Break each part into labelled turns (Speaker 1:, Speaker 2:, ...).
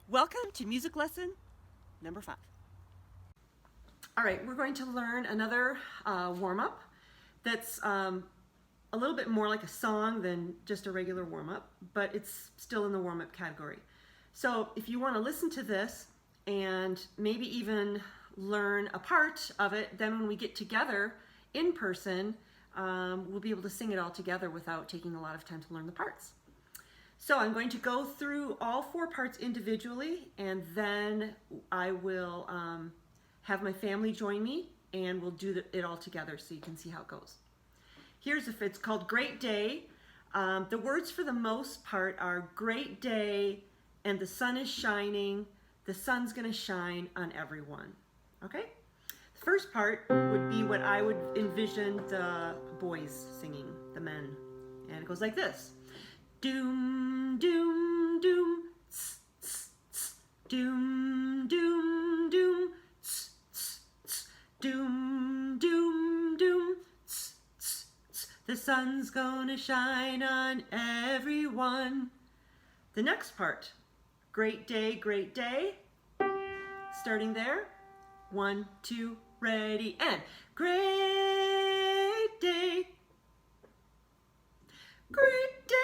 Speaker 1: Welcome to music lesson number 5. All right, we're going to learn another warm-up that's a little bit more like a song than just a regular warm-up, but it's still in the warm-up category. So if you want to listen to this and maybe even learn a part of it, then when we get together in person, we'll be able to sing it all together without taking a lot of time to learn the parts. So I'm going to go through all 4 parts individually, and then I will have my family join me, and we'll do it all together so you can see how it goes. It's called Great Day. The words for the most part are great day, and the sun is shining. The sun's going to shine on everyone. Okay? The first part would be what I would envision the boys singing, the men. And it goes like this. Doom, doom, doom, tss, tss, tss. Doom, doom, doom, tss, tss, tss. Doom, doom, doom, tss, tss, tss. The sun's gonna shine on everyone. The next part, great day, great day. Starting there, 1, 2, ready, and great day. Great day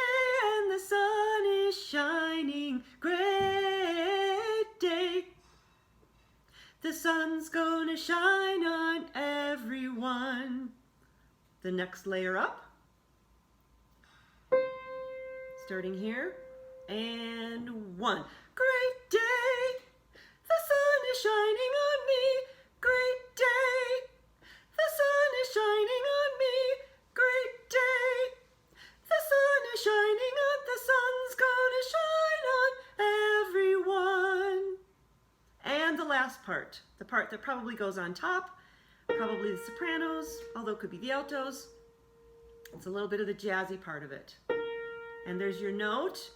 Speaker 1: and the sun is shining. Great day. The sun's gonna shine on everyone. The next layer up. Starting here. And 1. Great day. The sun is shining on me. Great day. The sun is shining on me. Great day. The sun is shining on, the sun's gonna shine on everyone. And the last part, the part that probably goes on top, probably the sopranos, although it could be the altos. It's a little bit of the jazzy part of it. And there's your note.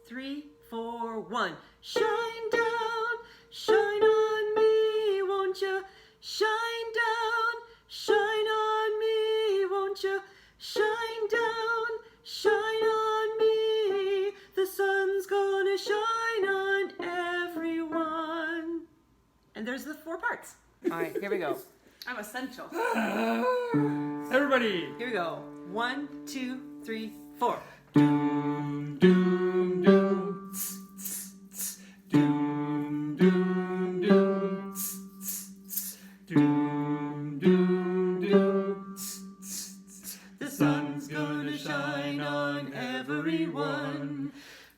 Speaker 1: 3, 4, 1. Shine down, shine on me, won't you? Shine down, shine on me, won't you? Shine down, shine on me. The sun's gonna shine on everyone. And there's the 4 parts. All right, here we go.
Speaker 2: I'm essential.
Speaker 3: Everybody!
Speaker 1: Here we go. 1, 2, 3, 4.
Speaker 3: Doom, doom, doom. Tss, tss, tss. Doom, doom, doom. Tss, tss, tss. Doom, doom, doom. Tss, tss, tss.
Speaker 1: The sun's gonna shine on everyone.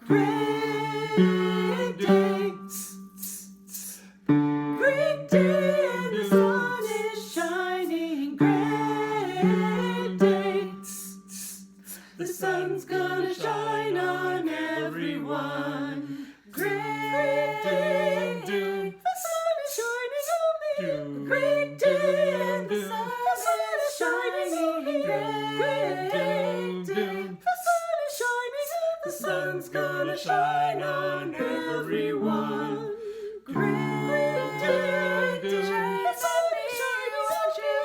Speaker 1: Great day.
Speaker 3: Tss, tss, tss.
Speaker 1: Great day and the sun is shining. Great day.
Speaker 3: Tss, tss, tss.
Speaker 1: The sun's gonna shine on everyone. Great day.
Speaker 3: Doom,
Speaker 1: The sun is shining on me.
Speaker 3: doom,
Speaker 1: Great day and the
Speaker 3: doom,
Speaker 1: sun is shining on me. Great day.
Speaker 3: doom.
Speaker 1: The sun is shining on, the sun's gonna shine on everyone. Great day, the sun is shining on you.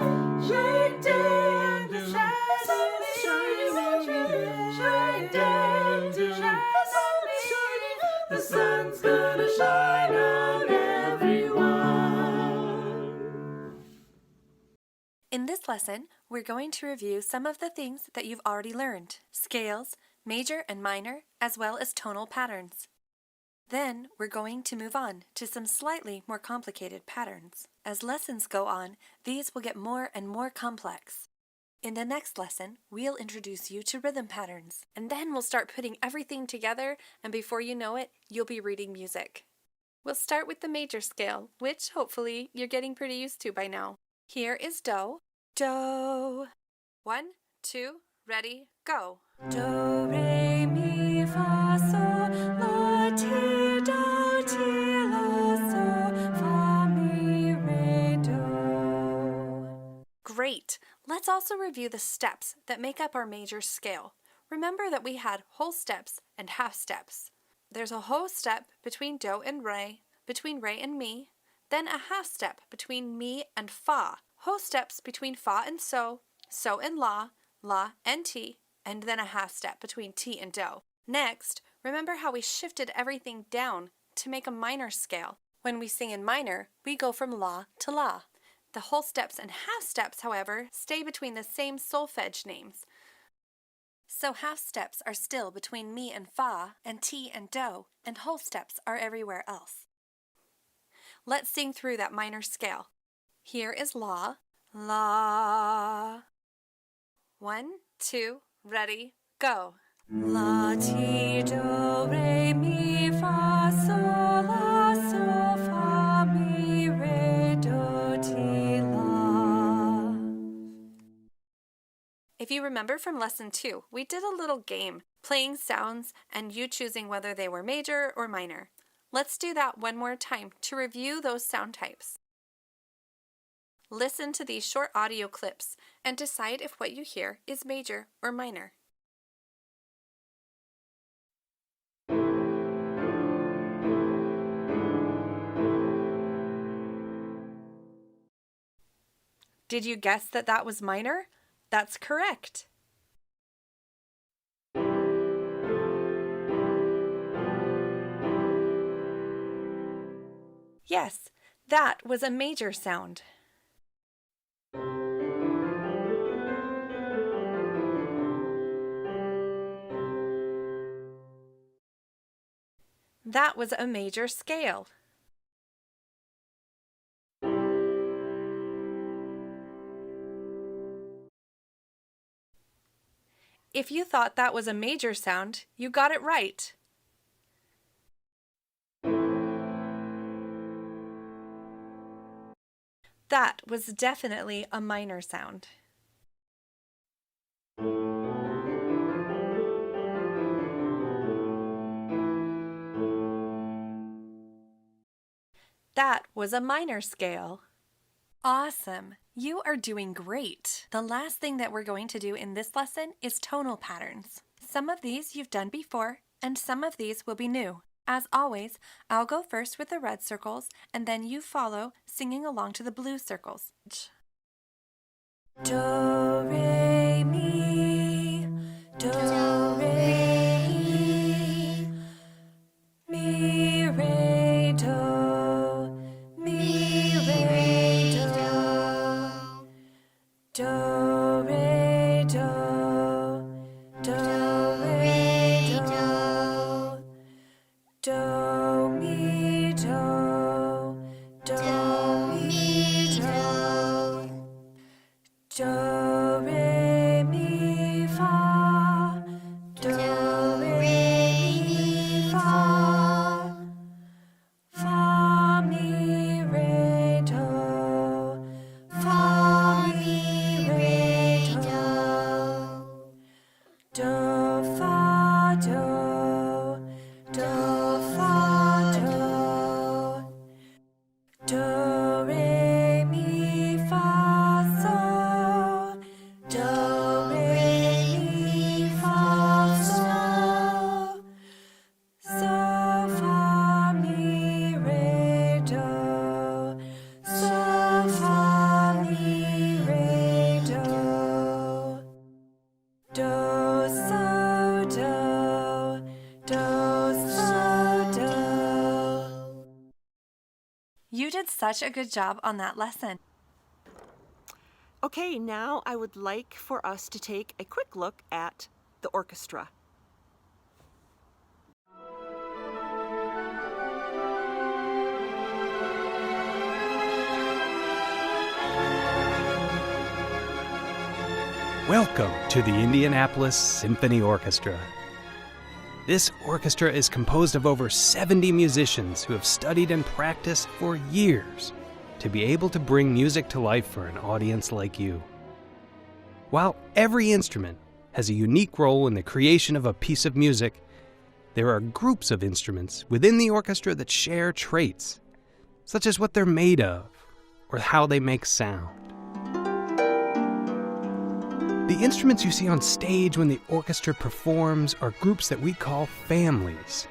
Speaker 1: Great day, the sun is shining on you. Great day, the sun is shining on, the sun's gonna shine on everyone.
Speaker 4: In this lesson, we're going to review some of the things that you've already learned: scales, major and minor, as well as tonal patterns. Then we're going to move on to some slightly more complicated patterns. As lessons go on, these will get more and more complex. In the next lesson, we'll introduce you to rhythm patterns, and then we'll start putting everything together, and before you know it, you'll be reading music. We'll start with the major scale, which hopefully you're getting pretty used to by now. Here is Do. Do. 1, 2, ready, go. Do, re, mi, fa, sol, la, ti, do, ti, la, sol, fa, mi, re, do. Great! Let's also review the steps that make up our major scale. Remember that we had whole steps and half steps. There's a whole step between Do and Re, between Re and Mi, then a half step between Mi and Fa, whole steps between Fa and So and La and Ti, and then a half step between Ti and Do. Next, remember how we shifted everything down to make a minor scale. When we sing in minor, we go from la to la. The whole steps and half steps, however, stay between the same solfege names. So half steps are still between mi and fa, and ti and do, and whole steps are everywhere else. Let's sing through that minor scale. Here is la, la. 1, 2, ready, go. La, ti, do, re, mi, fa, sol, la, sol, fa, mi, re, do, ti, la. If you remember from lesson 2, we did a little game, playing sounds and you choosing whether they were major or minor. Let's do that one more time to review those sound types. Listen to these short audio clips and decide if what you hear is major or minor. Did you guess that that was minor? That's correct. Yes, that was a major sound. That was a major scale. If you thought that was a major sound, you got it right. That was definitely a minor sound. That was a minor scale. Awesome! You are doing great. The last thing that we're going to do in this lesson is tonal patterns. Some of these you've done before, and some of these will be new. As always, I'll go first with the red circles, and then you follow, singing along to the blue circles. Do, re, mi, do, re, mi, mi, re, do, mi, re, do, do, re, do, do, re, do, do, mi, do, do, mi, do, do, re, mi, fa, do, re, mi, fa, fa, mi, re, do, fa, mi, re, do, do, fa, do, do, fa, do, do, re, mi, fa, sol, do, re, mi, fa, sol, sol, fa, mi, re, do, sol, fa, mi, re, do, do, so, do, do, so, do. You did such a good job on that lesson.
Speaker 1: Okay, now I would like for us to take a quick look at the orchestra.
Speaker 3: Welcome to the Indianapolis Symphony Orchestra. This orchestra is composed of over 70 musicians who have studied and practiced for years to be able to bring music to life for an audience like you. While every instrument has a unique role in the creation of a piece of music, there are groups of instruments within the orchestra that share traits, such as what they're made of or how they make sound. The instruments you see on stage when the orchestra performs are groups that we call families.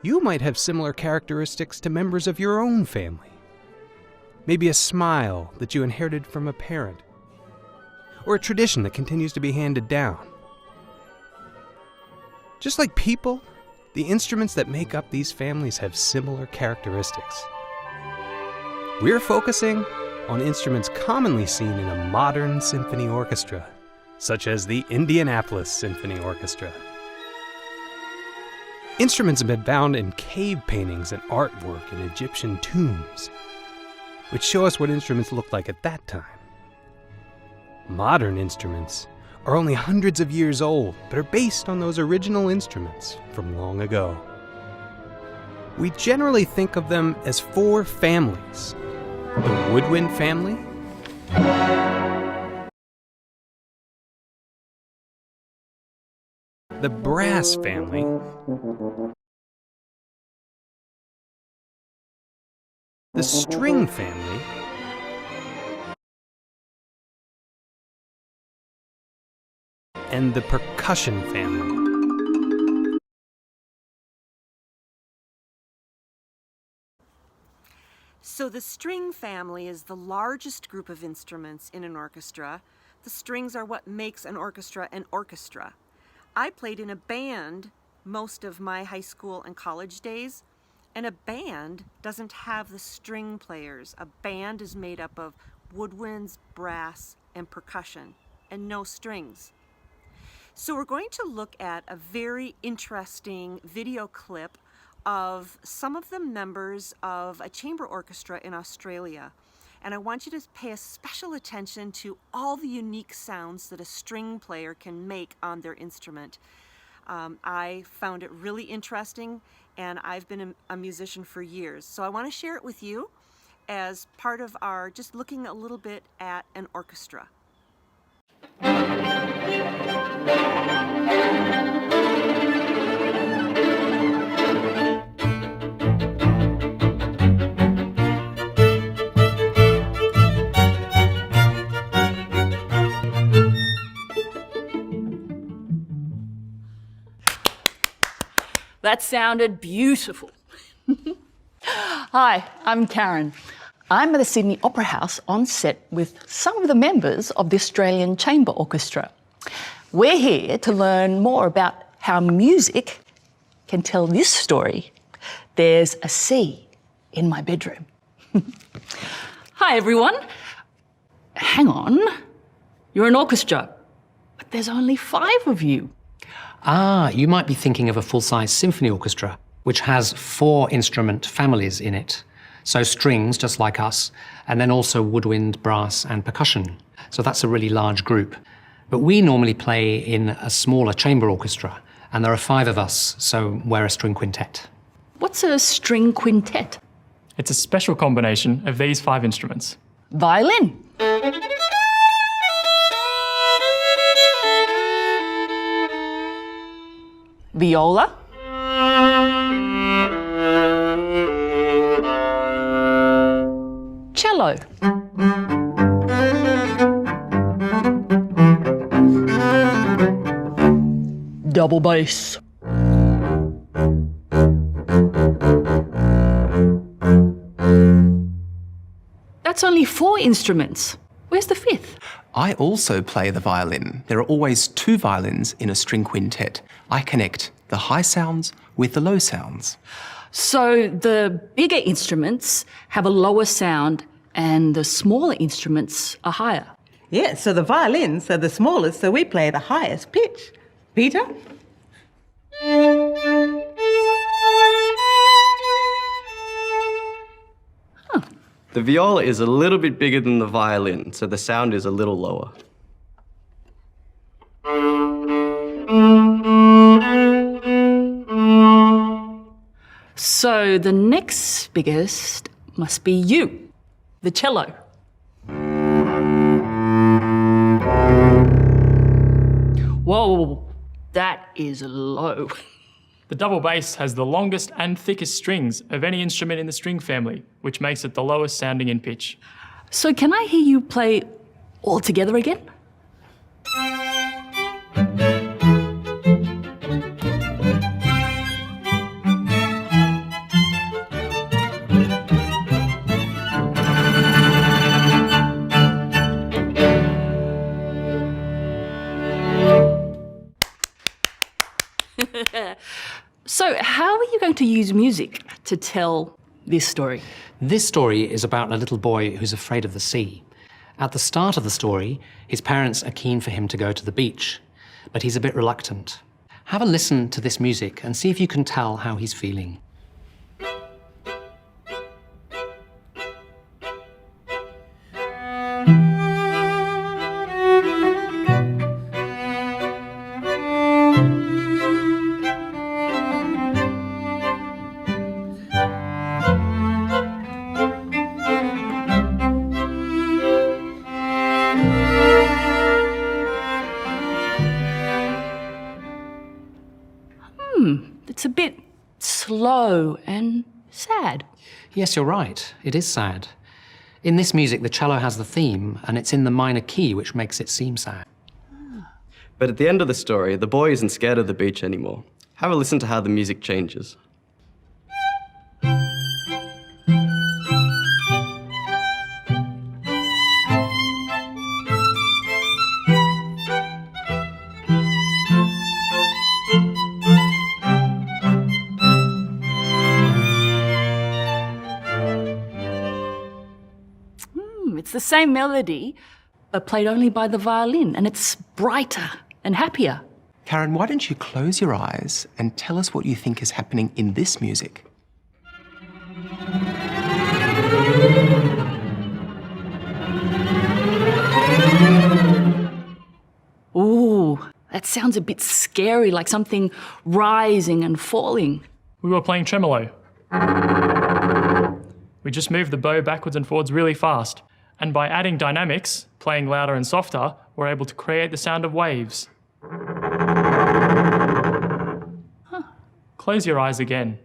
Speaker 3: You might have similar characteristics to members of your own family. Maybe a smile that you inherited from a parent, or a tradition that continues to be handed down. Just like people, the instruments that make up these families have similar characteristics. We're focusing on instruments commonly seen in a modern symphony orchestra, such as the Indianapolis Symphony Orchestra. Instruments have been found in cave paintings and artwork in Egyptian tombs, which show us what instruments looked like at that time. Modern instruments are only hundreds of years old, but are based on those original instruments from long ago. We generally think of them as four families: the woodwind family, the brass family, the string family, and the percussion family.
Speaker 1: So the string family is the largest group of instruments in an orchestra. The strings are what makes an orchestra an orchestra. I played in a band most of my high school and college days, and a band doesn't have the string players. A band is made up of woodwinds, brass, and percussion, and no strings. So we're going to look at a very interesting video clip of some of the members of a chamber orchestra in Australia. And I want you to pay a special attention to all the unique sounds that a string player can make on their instrument. I found it really interesting, and I've been a musician for years. So I want to share it with you as part of our just looking a little bit at an orchestra.
Speaker 2: That sounded beautiful. Hi, I'm Karen. I'm at the Sydney Opera House on set with some of the members of the Australian Chamber Orchestra. We're here to learn more about how music can tell this story. There's a C in my bedroom. Hi, everyone. Hang on. You're an orchestra, but there's only 5 of you.
Speaker 5: Ah, you might be thinking of a full-size symphony orchestra, which has 4 instrument families in it. So strings, just like us, and then also woodwind, brass, and percussion. So that's a really large group. But we normally play in a smaller chamber orchestra, and there are 5 of us, so we're a string quintet.
Speaker 2: What's a string quintet?
Speaker 6: It's a special combination of these 5 instruments.
Speaker 2: Violin. Viola. Cello. Double bass. That's only 4 instruments. Where's the 5th?
Speaker 7: I also play the violin. There are always 2 violins in a string quintet. I connect the high sounds with the low sounds.
Speaker 2: So the bigger instruments have a lower sound and the smaller instruments are higher.
Speaker 8: Yeah, so the violins are the smallest, so we play the highest pitch. Peter?
Speaker 9: The viola is a little bit bigger than the violin, so the sound is a little lower.
Speaker 2: So the next biggest must be you, the cello. Whoa, that is low.
Speaker 6: The double bass has the longest and thickest strings of any instrument in the string family, which makes it the lowest sounding in pitch.
Speaker 2: So can I hear you play all together again? So to use music to tell this story?
Speaker 5: This story is about a little boy who's afraid of the sea. At the start of the story, his parents are keen for him to go to the beach, but he's a bit reluctant. Have a listen to this music and see if you can tell how he's feeling.
Speaker 2: It's a bit slow and sad.
Speaker 5: Yes, you're right. It is sad. In this music, the cello has the theme, and it's in the minor key, which makes it seem sad.
Speaker 9: But at the end of the story, the boy isn't scared of the beach anymore. Have a listen to how the music changes.
Speaker 2: It's the same melody, but played only by the violin, and it's brighter and happier.
Speaker 7: Karen, why don't you close your eyes and tell us what you think is happening in this music?
Speaker 2: Ooh, that sounds a bit scary, like something rising and falling.
Speaker 6: We were playing tremolo. We just moved the bow backwards and forwards really fast. And by adding dynamics, playing louder and softer, we're able to create the sound of waves. Close your eyes again.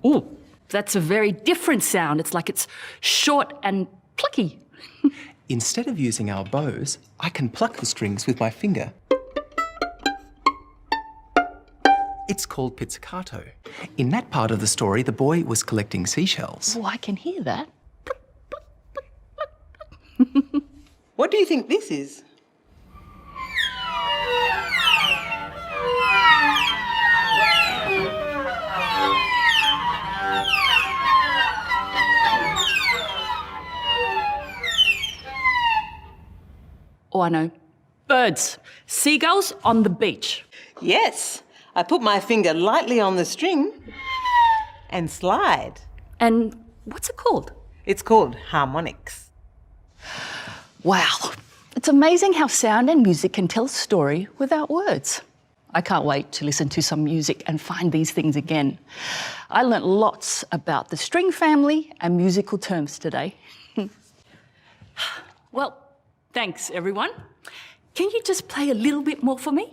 Speaker 2: Ooh, that's a very different sound. It's like it's short and plucky.
Speaker 7: Instead of using our bows, I can pluck the strings with my finger. It's called pizzicato. In that part of the story, the boy was collecting seashells.
Speaker 2: Oh, I can hear that.
Speaker 8: What do you think this is?
Speaker 2: Oh, I know. Birds. Seagulls on the beach.
Speaker 8: Yes. I put my finger lightly on the string and slide.
Speaker 2: And what's it called?
Speaker 8: It's called harmonics.
Speaker 2: Wow. It's amazing how sound and music can tell a story without words. I can't wait to listen to some music and find these things again. I learnt lots about the string family and musical terms today. Well, thanks, everyone. Can you just play a little bit more for me?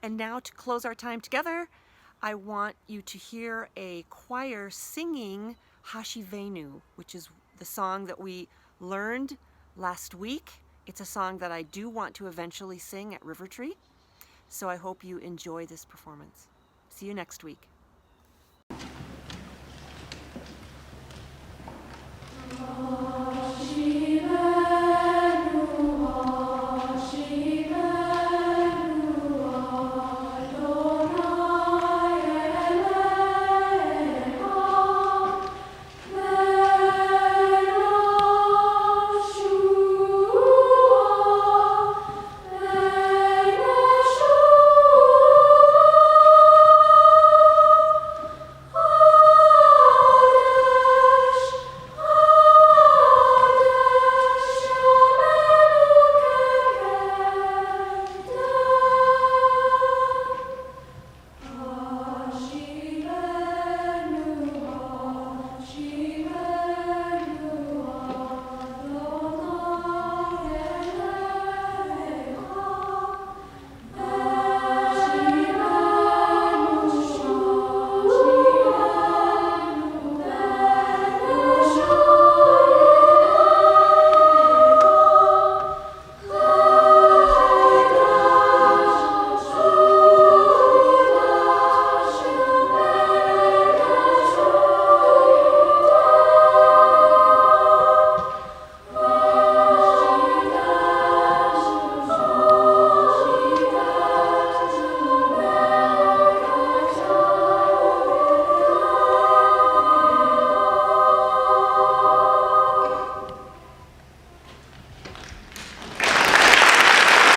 Speaker 1: And now to close our time together, I want you to hear a choir singing Hashivenu, which is the song that we learned last week. It's a song that I do want to eventually sing at River Tree. So I hope you enjoy this performance. See you next week.
Speaker 10: Oh